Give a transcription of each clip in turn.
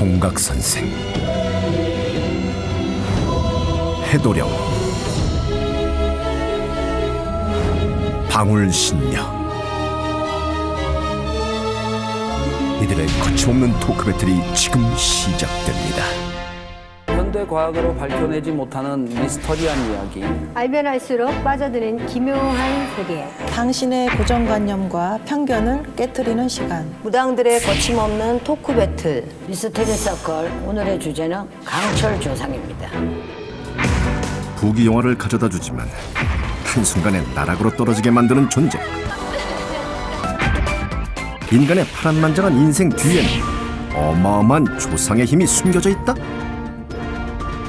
총각선생, 해도령, 방울신녀, 이들의 거침없는 토크 배틀이 지금 시작됩니다. 현대 과학으로 밝혀내지 못하는 미스터리한 이야기. 알면 알수록 빠져드는 기묘한 세계. 당신의 고정관념과 편견을 깨트리는 시간. 무당들의 거침없는 토크 배틀. 미스터리 서클 오늘의 주제는 강철 조상입니다. 부귀 영화를 가져다 주지만 한순간에 나락으로 떨어지게 만드는 존재. 인간의 파란만장한 인생 뒤에는 어마어마한 조상의 힘이 숨겨져 있다?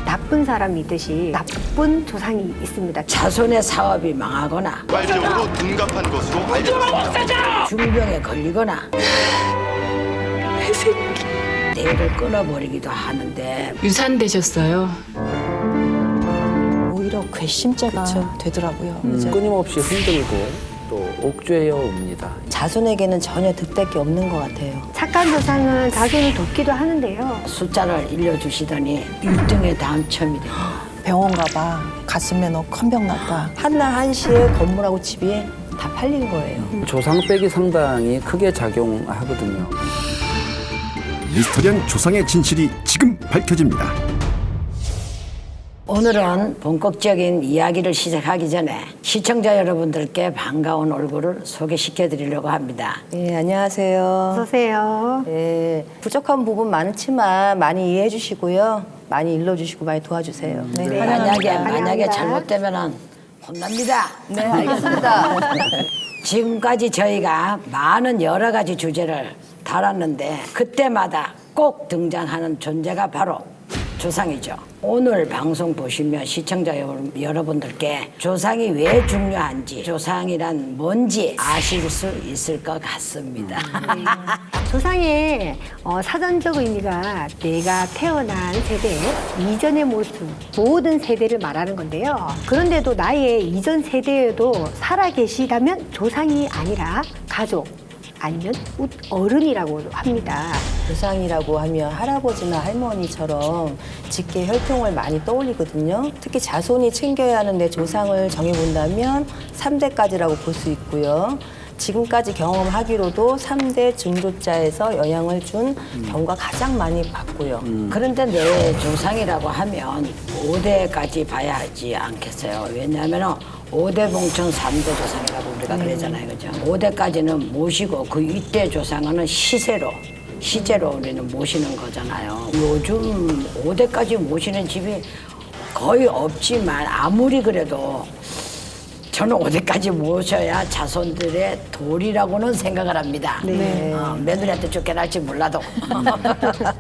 나쁜 사람이듯이 나쁜 조상이 있습니다. 자손의 사업이 망하거나 발적으로 둔갑한 것으로 알려졌습니다. 중병에 걸리거나 대를 끊어버리기도 하는데 유산되셨어요. 오히려 괘씸죄가 되더라고요. 끊임없이 흔들고 또 옥죄어 옵니다. 자손에게는 전혀 득될 게 없는 것 같아요. 착한 조상은 자손을 돕기도 하는데요. 숫자를 일러주시더니 1등에 당첨이 됩니다. 병원 가봐. 가슴에 너 컨병 났다. 한날 한시에 건물하고 집이 다 팔린 거예요. 조상백이 상당히 크게 작용하거든요. 미스터리한 조상의 진실이 지금 밝혀집니다. 오늘은 본격적인 이야기를 시작하기 전에 시청자 여러분들께 반가운 얼굴을 소개시켜 드리려고 합니다. 예, 안녕하세요. 어서 오세요. 예, 부족한 부분 많지만 많이 이해해 주시고요. 많이 일러주시고 많이 도와주세요. 네. 만약에 환영합니다. 잘못되면 혼납니다. 네, 알겠습니다. 지금까지 저희가 많은 여러 가지 주제를 다뤘는데 그때마다 꼭 등장하는 존재가 바로 조상이죠. 오늘 방송 보시면 시청자 여러분들께 조상이 왜 중요한지, 조상이란 뭔지 아실 수 있을 것 같습니다. 조상의 사전적 의미가 내가 태어난 세대, 이전의 모습, 모든 세대를 말하는 건데요. 그런데도 나의 이전 세대에도 살아계시다면 조상이 아니라 가족, 아니면 어른이라고 합니다. 조상이라고 하면 할아버지나 할머니처럼 직계 혈통을 많이 떠올리거든요. 특히 자손이 챙겨야 하는데 조상을 정해본다면 3대까지라고 볼 수 있고요. 지금까지 경험하기로도 3대 증조자에서 영향을 준 경우가 가장 많이 봤고요. 그런데 내 조상이라고 하면 5대까지 봐야 하지 않겠어요. 왜냐하면 5대 봉천 3대 조상이라고 우리가 그러잖아요. 그죠? 5대까지는 모시고 그 윗대 조상은 시제로 우리는 모시는 거잖아요. 요즘 5대까지 모시는 집이 거의 없지만 아무리 그래도 저는 5대까지 모셔야 자손들의 도리라고는 생각을 합니다. 며느리한테 쫓겨날지 몰라도.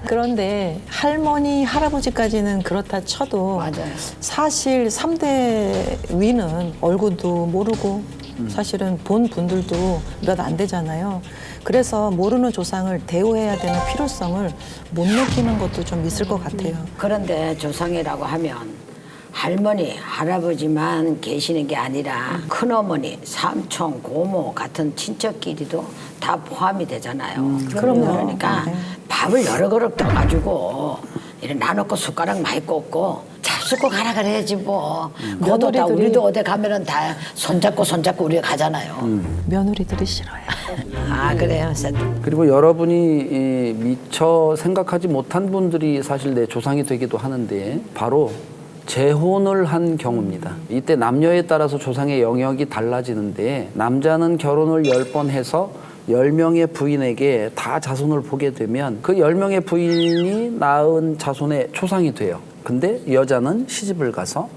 그런데 할머니, 할아버지까지는 그렇다 쳐도 맞아요. 사실 3대 위는 얼굴도 모르고 사실은 본 분들도 몇 안 되잖아요. 그래서 모르는 조상을 대우해야 되는 필요성을 못 느끼는 것도 좀 있을 것 같아요. 그런데 조상이라고 하면 할머니, 할아버지만 계시는 게 아니라 큰어머니, 삼촌, 고모 같은 친척끼리도 다 포함이 되잖아요. 그러니까 밥을 여러 그릇 떠가지고 이렇게 나눠고 숟가락 많이 꽂고 잡수고 가라 그래야지 뭐. 그것도 다 우리도 어디 가면은 다 손잡고 우리가 가잖아요. 며느리들이 싫어요. 아 그래요? 그리고 여러분이 미처 생각하지 못한 분들이 사실 내 조상이 되기도 하는데 바로 재혼을 한 경우입니다. 이때 남녀에 따라서 조상의 영역이 달라지는데 남자는 결혼을 10번 해서 10명의 부인에게 다 자손을 보게 되면 그 10명의 부인이 낳은 자손의 조상이 돼요. 근데 여자는 시집을 가서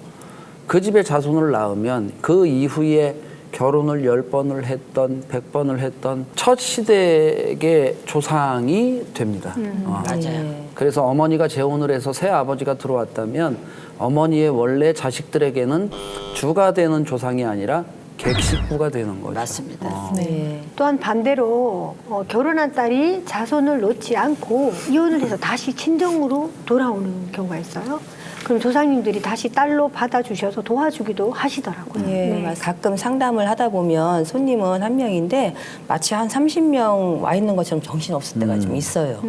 그 집에 자손을 낳으면 그 이후에 결혼을 10번을 했던 100번을 했던 첫 시댁의 조상이 됩니다. 맞아요. 그래서 어머니가 재혼을 해서 새 아버지가 들어왔다면 어머니의 원래 자식들에게는 주가 되는 조상이 아니라 객식부가 되는 거죠. 맞습니다. 네. 또한 반대로 결혼한 딸이 자손을 놓지 않고 이혼을 해서 다시 친정으로 돌아오는 경우가 있어요. 그럼 조상님들이 다시 딸로 받아주셔서 도와주기도 하시더라고요. 예, 가끔 상담을 하다 보면 손님은 한 명인데 마치 한 30명 와 있는 것처럼 정신없을 때가 좀 있어요.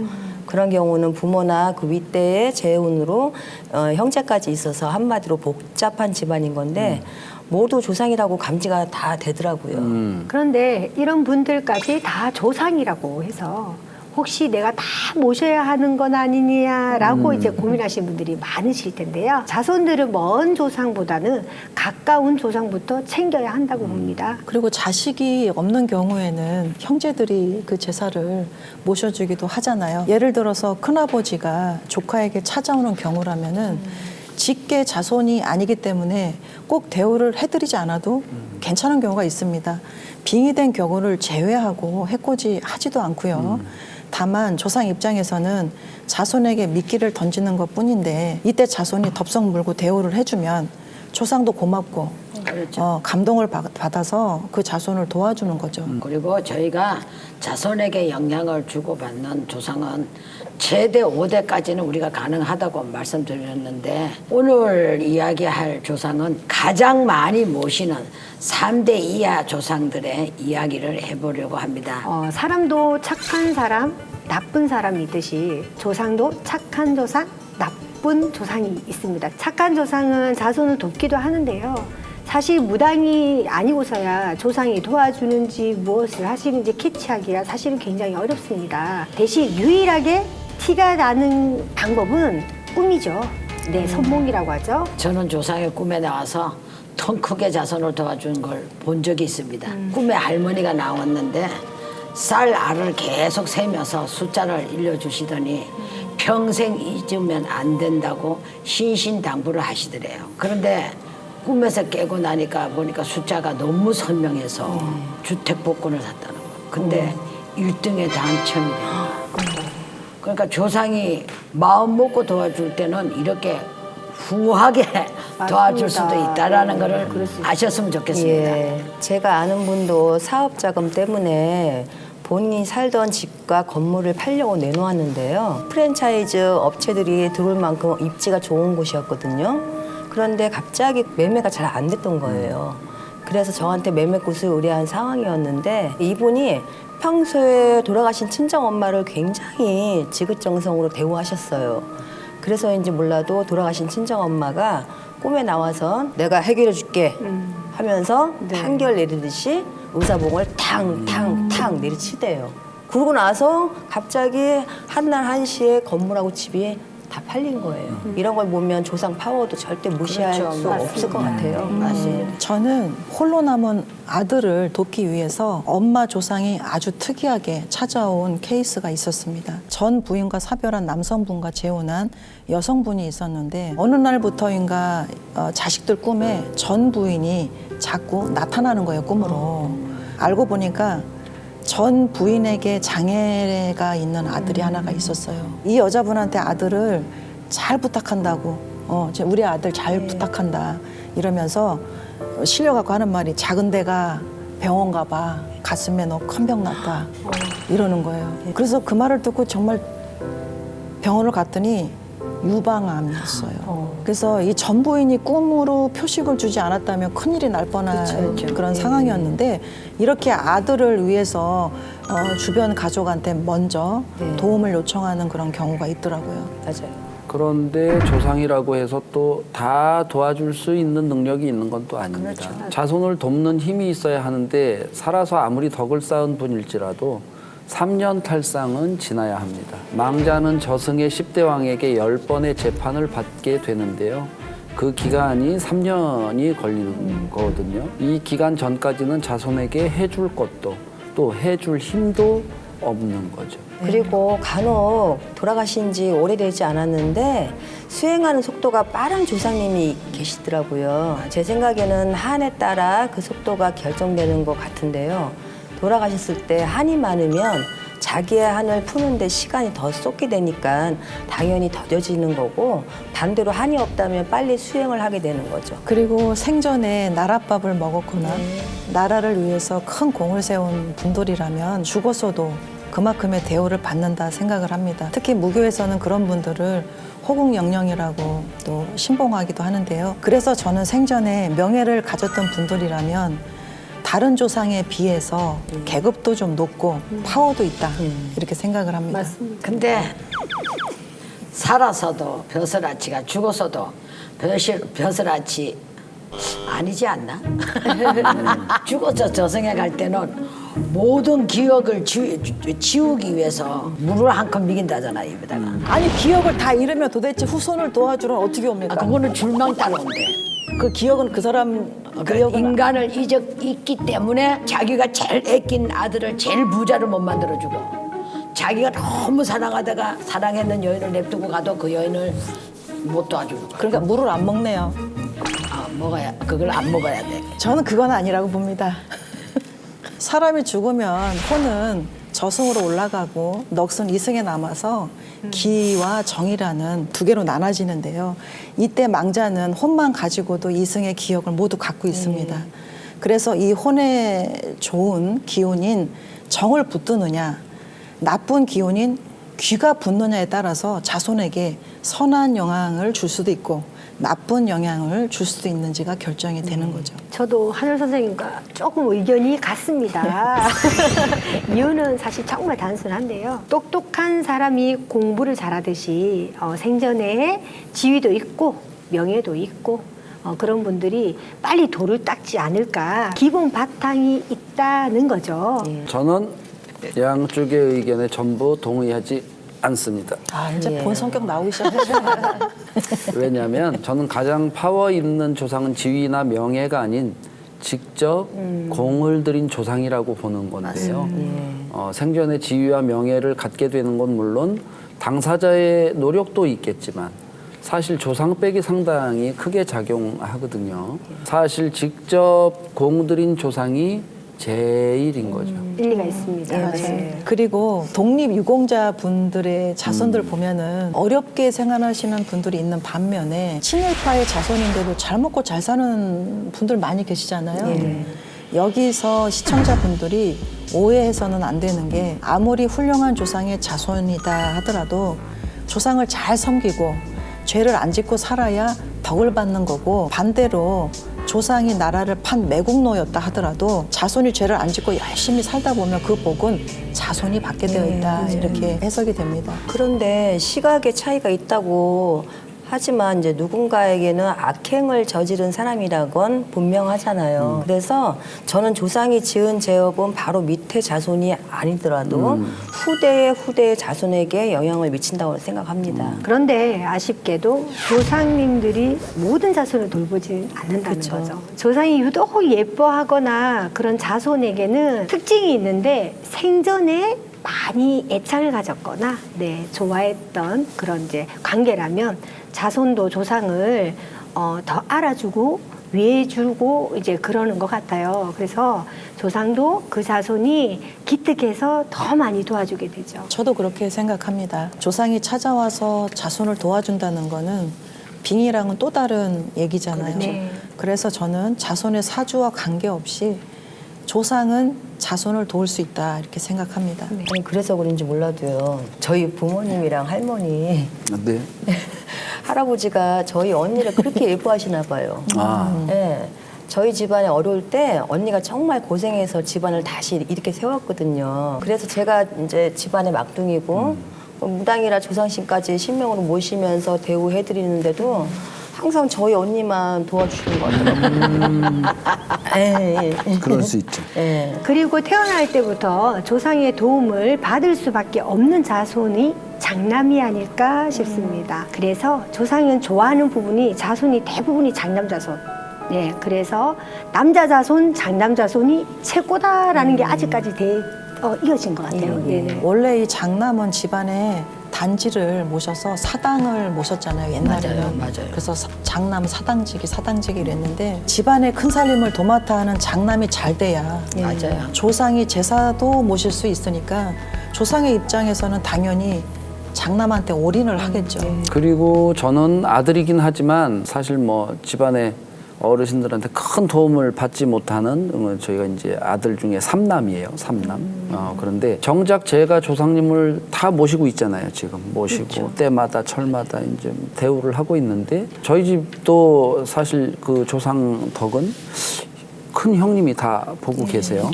그런 경우는 부모나 그 윗대의 재혼으로 형제까지 있어서 한마디로 복잡한 집안인 건데 모두 조상이라고 감지가 다 되더라고요. 그런데 이런 분들까지 다 조상이라고 해서 혹시 내가 다 모셔야 하는 건 아니냐라고 이제 고민하시는 분들이 많으실 텐데요. 자손들은 먼 조상보다는 가까운 조상부터 챙겨야 한다고 봅니다. 그리고 자식이 없는 경우에는 형제들이 그 제사를 모셔주기도 하잖아요. 예를 들어서 큰아버지가 조카에게 찾아오는 경우라면은 직계 자손이 아니기 때문에 꼭 대우를 해드리지 않아도 괜찮은 경우가 있습니다. 빙의된 경우를 제외하고 해코지 하지도 않고요. 다만 조상 입장에서는 자손에게 미끼를 던지는 것 뿐인데 이때 자손이 덥석 물고 대우를 해주면 조상도 고맙고 감동을 받아서 그 자손을 도와주는 거죠. 그리고 저희가 자손에게 영향을 주고받는 조상은 최대 5대까지는 우리가 가능하다고 말씀드렸는데 오늘 이야기할 조상은 가장 많이 모시는 3대 이하 조상들의 이야기를 해보려고 합니다. 사람도 착한 사람, 나쁜 사람이 있듯이 조상도 착한 조상, 나쁜 조상이 있습니다. 착한 조상은 자손을 돕기도 하는데요. 사실 무당이 아니고서야 조상이 도와주는지 무엇을 하시는지 캐치하기가 사실은 굉장히 어렵습니다. 대신 유일하게 티가 나는 방법은 꿈이죠. 네, 선몽이라고 하죠. 저는 조상의 꿈에 나와서 통 크게 자손을 도와준 걸 본 적이 있습니다. 꿈에 할머니가 나왔는데 쌀 알을 계속 세면서 숫자를 일러주시더니 평생 잊으면 안 된다고 신신당부를 하시더래요. 그런데 꿈에서 깨고 나니까 보니까 숫자가 너무 선명해서 주택복권을 샀다는 거예요. 근데 1등에 당첨이 된 거예요. 그러니까 조상이 마음 먹고 도와줄 때는 이렇게 후하게 도와줄 수도 있다라는 거를 아셨으면 좋겠습니다. 예, 제가 아는 분도 사업 자금 때문에 본인이 살던 집과 건물을 팔려고 내놓았는데요. 프랜차이즈 업체들이 들어올 만큼 입지가 좋은 곳이었거든요. 그런데 갑자기 매매가 잘 안 됐던 거예요. 그래서 저한테 매매꽃을 의뢰한 상황이었는데 이분이 평소에 돌아가신 친정엄마를 굉장히 지긋정성으로 대우하셨어요. 그래서인지 몰라도 돌아가신 친정엄마가 꿈에 나와서 내가 해결해 줄게 하면서 판결 내리듯이 의사봉을 탕탕탕 내리치대요. 그러고 나서 갑자기 한날 한시에 건물하고 집이 다 팔린 거예요. 이런 걸 보면 조상 파워도 절대 무시할 수 없을 것 같아요. 맞습니다. 저는 홀로 남은 아들을 돕기 위해서 엄마 조상이 아주 특이하게 찾아온 케이스가 있었습니다. 전 부인과 사별한 남성분과 재혼한 여성분이 있었는데 어느 날부터인가 자식들 꿈에 전 부인이 자꾸 나타나는 거예요, 꿈으로. 알고 보니까 전 부인에게 장애가 있는 아들이 하나가 있었어요. 이 여자분한테 아들을 잘 부탁한다고, 우리 아들 잘 부탁한다 이러면서 실려갖고 하는 말이 작은 데가 병원 가봐. 가슴에 너 큰 병 났다. 이러는 거예요. 그래서 그 말을 듣고 정말 병원을 갔더니 유방암이었어요. 그래서 이 전 부인이 꿈으로 표식을 주지 않았다면 큰일이 날 뻔한 그런 상황이었는데 이렇게 아들을 위해서 주변 가족한테 먼저 도움을 요청하는 그런 경우가 있더라고요. 맞아요. 그런데 조상이라고 해서 또 다 도와줄 수 있는 능력이 있는 건 또 아닙니다. 자손을 돕는 힘이 있어야 하는데 살아서 아무리 덕을 쌓은 분일지라도 3년 탈상은 지나야 합니다. 망자는 저승의 10대 왕에게 10번의 재판을 받게 되는데요. 그 기간이 3년이 걸리는 거거든요. 이 기간 전까지는 자손에게 해줄 것도 또 해줄 힘도 없는 거죠. 그리고 간혹 돌아가신 지 오래되지 않았는데 수행하는 속도가 빠른 조상님이 계시더라고요. 제 생각에는 한에 따라 그 속도가 결정되는 것 같은데요. 돌아가셨을 때 한이 많으면 자기의 한을 푸는데 시간이 더 쏟게 되니까 당연히 더뎌지는 거고 반대로 한이 없다면 빨리 수행을 하게 되는 거죠. 그리고 생전에 나랏밥을 먹었거나 나라를 위해서 큰 공을 세운 분들이라면 죽었어도 그만큼의 대우를 받는다 생각을 합니다. 특히 무교에서는 그런 분들을 호국영령이라고 또 신봉하기도 하는데요. 그래서 저는 생전에 명예를 가졌던 분들이라면 다른 조상에 비해서 계급도 좀 높고 파워도 있다 이렇게 생각을 합니다. 맞습니다. 근데 살아서도 벼슬아치가 죽어서도 벼슬아치 아니지 않나? 죽어서 저승에 갈 때는 모든 기억을 지우기 위해서 물을 한 컵 미긴다잖아 입에다가. 아니 기억을 다 잃으면 도대체 후손을 도와주러 어떻게 옵니까? 그거는 줄망 따라온대. 그 기억은 그 사람 기억은 인간을 잊기 때문에 자기가 제일 애낀 아들을 제일 부자를 못 만들어주고 자기가 너무 사랑하다가 사랑했는 여인을 냅두고 가도 그 여인을 못 도와주는 거야. 그러니까 물을 안 먹네요. 그걸 안 먹어야 돼. 저는 그건 아니라고 봅니다. 사람이 죽으면 혼은 저승으로 올라가고 넋은 이승에 남아서 기와 정이라는 두 개로 나눠지는데요. 이때 망자는 혼만 가지고도 이승의 기억을 모두 갖고 있습니다. 그래서 이 혼에 좋은 기운인 정을 붙드느냐, 나쁜 기운인 귀가 붙느냐에 따라서 자손에게 선한 영향을 줄 수도 있고 나쁜 영향을 줄 수도 있는지가 결정이 되는 거죠. 저도 하늘 선생님과 조금 의견이 같습니다. 이유는 사실 정말 단순한데요. 똑똑한 사람이 공부를 잘하듯이 생전에 지위도 있고 명예도 있고 그런 분들이 빨리 돌을 닦지 않을까 기본 바탕이 있다는 거죠. 저는 양쪽의 의견에 전부 동의하지 않습니다. 아, 이제 본 성격 나오기 시작했어요. 왜냐하면 저는 가장 파워 있는 조상은 지위나 명예가 아닌 직접 공을 들인 조상이라고 보는 건데요. 생전에 지위와 명예를 갖게 되는 건 물론 당사자의 노력도 있겠지만 사실 조상백이 상당히 크게 작용하거든요. 사실 직접 공 들인 조상이 제일인 거죠. 일리가 있습니다. 네. 그리고 독립유공자 분들의 자손들 보면은 어렵게 생활하시는 분들이 있는 반면에 친일파의 자손인데도 잘 먹고 잘 사는 분들 많이 계시잖아요. 여기서 시청자분들이 오해해서는 안 되는 게 아무리 훌륭한 조상의 자손이다 하더라도 조상을 잘 섬기고 죄를 안 짓고 살아야 덕을 받는 거고 반대로 조상이 나라를 판 매국노였다 하더라도 자손이 죄를 안 짓고 열심히 살다 보면 그 복은 자손이 받게 되어 있다 이렇게 해석이 됩니다. 그런데 시각의 차이가 있다고 하지만 이제 누군가에게는 악행을 저지른 사람이라건 분명하잖아요. 그래서 저는 조상이 지은 죄업은 바로 밑에 자손이 아니더라도 후대의 자손에게 영향을 미친다고 생각합니다. 그런데 아쉽게도 조상님들이 모든 자손을 돌보지 않는다는 거죠. 조상이 유독 예뻐하거나 그런 자손에게는 특징이 있는데 생전에 많이 애착을 가졌거나 좋아했던 그런 이제 관계라면 자손도 조상을 더 알아주고 위해주고 이제 그러는 것 같아요. 그래서 조상도 그 자손이 기특해서 더 많이 도와주게 되죠. 저도 그렇게 생각합니다. 조상이 찾아와서 자손을 도와준다는 거는 빙이랑은 또 다른 얘기잖아요. 네. 그래서 저는 자손의 사주와 관계없이 조상은 자손을 도울 수 있다 이렇게 생각합니다. 아니, 그래서 그런지 몰라도요. 저희 부모님이랑 할머니, 네. 할아버지가 저희 언니를 그렇게 예뻐하시나 봐요. 네. 저희 집안에 어려울 때 언니가 정말 고생해서 집안을 다시 이렇게 세웠거든요. 그래서 제가 이제 집안의 막둥이고 무당이라 조상신까지 신명으로 모시면서 대우해드리는데도 항상 저희 언니만 도와주시는 것 같더라고요. 그럴 수 있죠. 그리고 태어날 때부터 조상의 도움을 받을 수밖에 없는 자손이 장남이 아닐까 싶습니다. 그래서 조상은 좋아하는 부분이 자손이 대부분이 장남 자손. 그래서 남자 자손, 장남 자손이 최고다라는 게 아직까지 이어진 것 같아요. 원래 이 장남은 집안에 단지를 모셔서 사당을 모셨잖아요, 옛날에는. 맞아요. 그래서 장남 사당직이 이랬는데 집안의 큰 살림을 도맡아 하는 장남이 잘 돼야 맞아요. 조상이 제사도 모실 수 있으니까 조상의 입장에서는 당연히 장남한테 올인을 하겠죠. 그리고 저는 아들이긴 하지만 사실 뭐 집안에 어르신들한테 큰 도움을 받지 못하는 저희가 이제 아들 중에 삼남이에요. 그런데 정작 제가 조상님을 다 모시고 있잖아요. 지금 모시고 그렇죠. 때마다 철마다 이제 대우를 하고 있는데 저희 집도 사실 그 조상 덕은 큰 형님이 다 보고 계세요.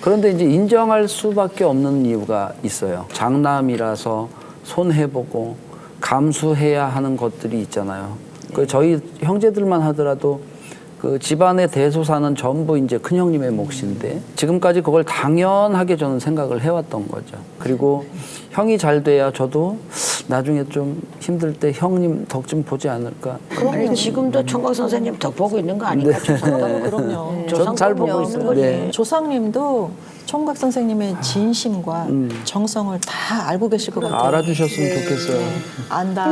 그런데 이제 인정할 수밖에 없는 이유가 있어요. 장남이라서 손해보고 감수해야 하는 것들이 있잖아요. 그 저희 형제들만 하더라도 그 집안의 대소사는 전부 이제 큰 형님의 몫인데 지금까지 그걸 당연하게 저는 생각을 해왔던 거죠. 그리고 형이 잘 돼야 저도 나중에 좀 힘들 때 형님 덕 좀 보지 않을까. 아니, 지금도 총각 선생님 더 보고 있는 거 아닌가? 그럼요. 저는 잘 보고 있어요. 네. 조상님도 총각 선생님의 진심과 정성을 다 알고 계실 것 같아요. 알아주셨으면 좋겠어요. 안다.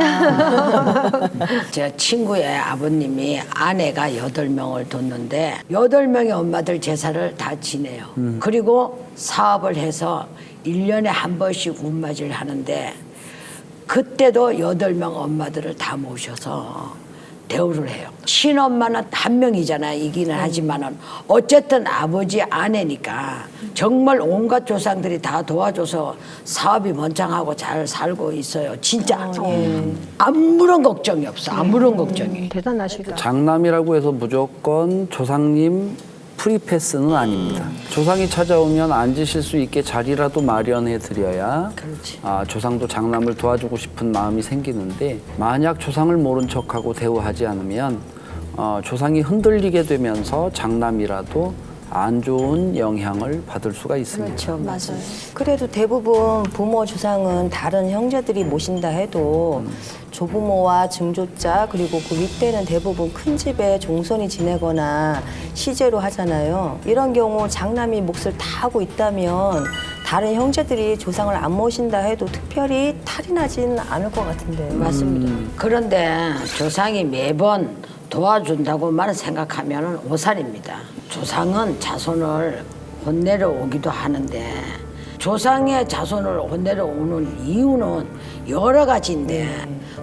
제 친구의 아버님이 아내가 8명을 뒀는데 8명의 엄마들 제사를 다 지내요. 그리고 사업을 해서 1년에 한 번씩 운맞이를 하는데 그때도 8명 엄마들을 다 모셔서 대우를 해요. 친엄마는 한 명이잖아요. 이기는 하지만은 어쨌든 아버지 아내니까 정말 온갖 조상들이 다 도와줘서 사업이 번창하고 잘 살고 있어요. 진짜 아무런 걱정이 없어. 아무런 걱정이. 대단하시다. 장남이라고 해서 무조건 조상님 프리패스는 아닙니다. 조상이 찾아오면 앉으실 수 있게 자리라도 마련해 드려야 조상도 장남을 도와주고 싶은 마음이 생기는데 만약 조상을 모른 척하고 대우하지 않으면 조상이 흔들리게 되면서 장남이라도 안 좋은 영향을 받을 수가 있습니다. 그렇죠, 맞아요. 그래도 대부분 부모 조상은 다른 형제들이 모신다 해도 조부모와 증조자 그리고 그 윗대는 대부분 큰 집에 종손이 지내거나 시제로 하잖아요. 이런 경우 장남이 몫을 다 하고 있다면 다른 형제들이 조상을 안 모신다 해도 특별히 탈이 나지는 않을 것 같은데. 맞습니다. 그런데 조상이 매번 도와준다고만 생각하면 오산입니다. 조상은 자손을 혼내러 오기도 하는데 조상의 자손을 혼내러 오는 이유는 여러 가지인데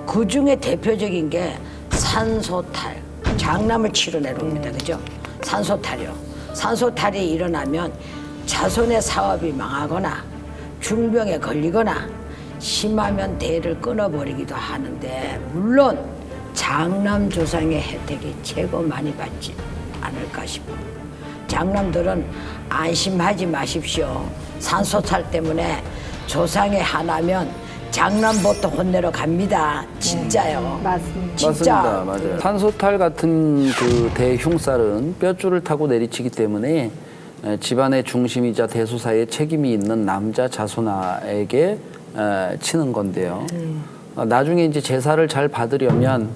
그 중에 대표적인 게 산소탈, 장남을 치러내러 옵니다. 그죠? 산소탈이요. 산소탈이 일어나면 자손의 사업이 망하거나 중병에 걸리거나 심하면 대를 끊어버리기도 하는데 물론 장남 조상의 혜택이 최고 많이 받지 않을까 싶어요. 장남들은 안심하지 마십시오. 산소탈 때문에 조상에 하나면 장남부터 혼내러 갑니다. 진짜요. 맞습니다. 진짜. 맞습니다. 맞아요. 산소탈 같은 그 대흉살은 뼈줄을 타고 내리치기 때문에 집안의 중심이자 대소사의 책임이 있는 남자 자손아에게 치는 건데요. 나중에 이제 제사를 잘 받으려면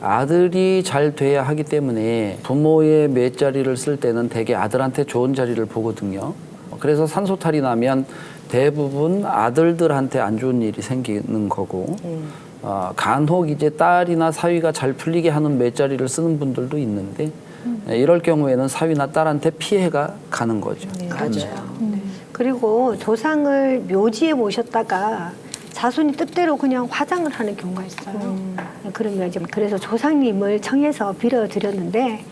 아들이 잘 돼야 하기 때문에 부모의 맷자리를 쓸 때는 대개 아들한테 좋은 자리를 보거든요. 그래서 산소탈이 나면 대부분 아들들한테 안 좋은 일이 생기는 거고 간혹 이제 딸이나 사위가 잘 풀리게 하는 맷자리를 쓰는 분들도 있는데 이럴 경우에는 사위나 딸한테 피해가 가는 거죠. 맞아요. 그리고 조상을 묘지에 모셨다가 자손이 뜻대로 그냥 화장을 하는 경우가 있어요. 그러면 이제 그래서 조상님을 청해서 빌어드렸는데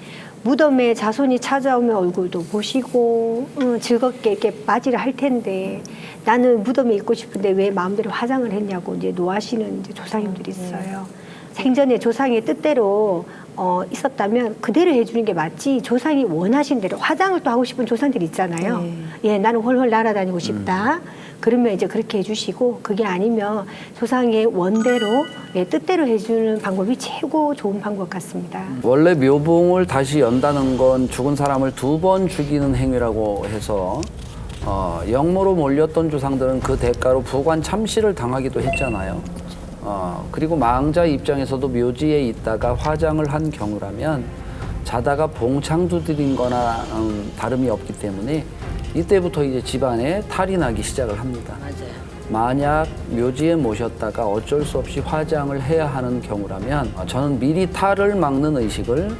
무덤에 자손이 찾아오면 얼굴도 보시고 즐겁게 이렇게 맞이를 할 텐데 나는 무덤에 있고 싶은데 왜 마음대로 화장을 했냐고 이제 노하시는 이제 조상님들이 있어요. 생전에 조상의 뜻대로 있었다면 그대로 해주는 게 맞지 조상이 원하신 대로 화장을 또 하고 싶은 조상들이 있잖아요. 예, 나는 훨훨 날아다니고 싶다. 그러면 이제 그렇게 해주시고 그게 아니면 조상의 원대로 뜻대로 해주는 방법이 최고 좋은 방법 같습니다. 원래 묘봉을 다시 연다는 건 죽은 사람을 2번 죽이는 행위라고 해서 영모로 몰렸던 조상들은 그 대가로 부관 참시를 당하기도 했잖아요. 그리고 망자 입장에서도 묘지에 있다가 화장을 한 경우라면 자다가 봉창 두드린 거나 다름이 없기 때문에 이때부터 이제 집안에 탈이 나기 시작을 합니다. 맞아요. 만약 묘지에 모셨다가 어쩔 수 없이 화장을 해야 하는 경우라면 저는 미리 탈을 막는 의식을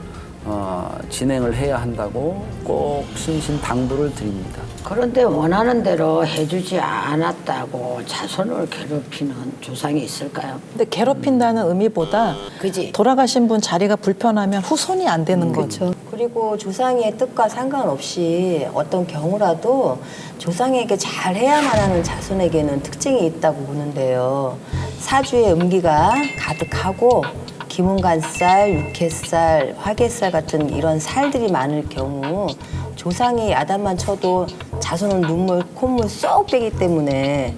진행을 해야 한다고 꼭 신신당부를 드립니다. 그런데 원하는 대로 해주지 않았다고 자손을 괴롭히는 조상이 있을까요? 근데 괴롭힌다는 의미보다 그지? 돌아가신 분 자리가 불편하면 후손이 안 되는 거죠. 그리고 조상의 뜻과 상관없이 어떤 경우라도 조상에게 잘해야만 하는 자손에게는 특징이 있다고 보는데요. 사주의 음기가 가득하고 기문간살, 육해살, 화개살 같은 이런 살들이 많을 경우 조상이 야단만 쳐도 자손은 눈물, 콧물 쏙 빼기 때문에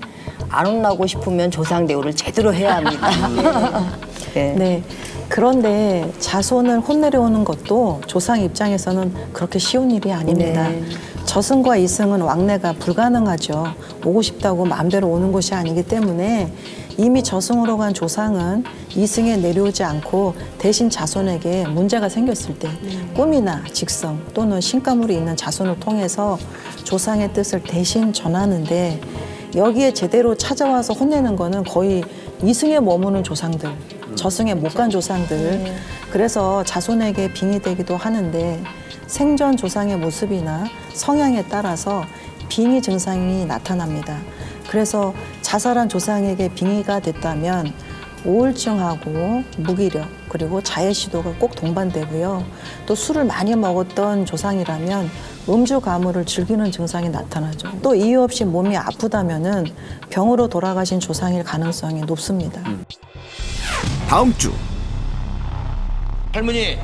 안 혼나고 싶으면 조상 대우를 제대로 해야 합니다. 네. 네. 그런데 자손을 혼내려오는 것도 조상 입장에서는 그렇게 쉬운 일이 아닙니다. 네. 저승과 이승은 왕래가 불가능하죠. 오고 싶다고 마음대로 오는 곳이 아니기 때문에 이미 저승으로 간 조상은 이승에 내려오지 않고 대신 자손에게 문제가 생겼을 때 꿈이나 직성 또는 신가물이 있는 자손을 통해서 조상의 뜻을 대신 전하는데 여기에 제대로 찾아와서 혼내는 거는 거의 이승에 머무는 조상들, 저승에 못 간 조상들. 그래서 자손에게 빙의 되기도 하는데 생전 조상의 모습이나 성향에 따라서 빙의 증상이 나타납니다. 그래서 자살한 조상에게 빙의가 됐다면 우울증하고 무기력 그리고 자해 시도가 꼭 동반되고요. 또 술을 많이 먹었던 조상이라면 음주 가물을 즐기는 증상이 나타나죠. 또 이유 없이 몸이 아프다면은 병으로 돌아가신 조상일 가능성이 높습니다. 다음 주 할머니.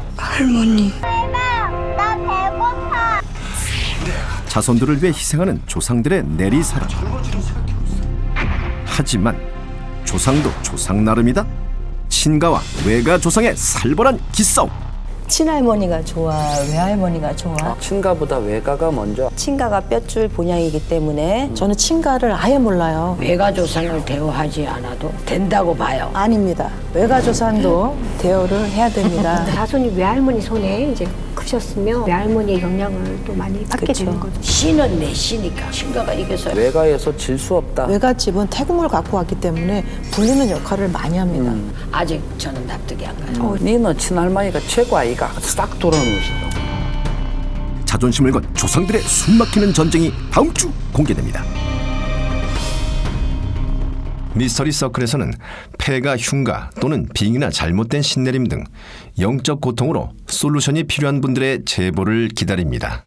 자손들을 위해 희생하는 조상들의 내리사랑. 하지만 조상도 조상 나름이다. 친가와 외가 조상의 살벌한 기싸움. 친할머니가 좋아, 외할머니가 좋아? 친가보다 외가가 먼저. 친가가 뼈줄 본향이기 때문에 저는 친가를 아예 몰라요. 외가 조상을 대우하지 않아도 된다고 봐요. 아닙니다. 외가 조상도 대우를 해야 됩니다. 자손이 외할머니 손에 이제 크셨으면 외할머니의 영향을 또 많이 받게 그쵸. 되는 거죠. 신은 내 신이니까 친가가 이겨서 외가에서 질 수 없다. 외갓집은 태국을 갖고 왔기 때문에 불리는 역할을 많이 합니다. 아직 저는 납득이 안 가요. 니는 친할머니가 최고 아이가 싹 돌아놓으시죠. 자존심을 건 조상들의 숨막히는 전쟁이 다음 주 공개됩니다. 미스터리 서클에서는 폐가 흉가 또는 빙이나 잘못된 신내림 등 영적 고통으로 솔루션이 필요한 분들의 제보를 기다립니다.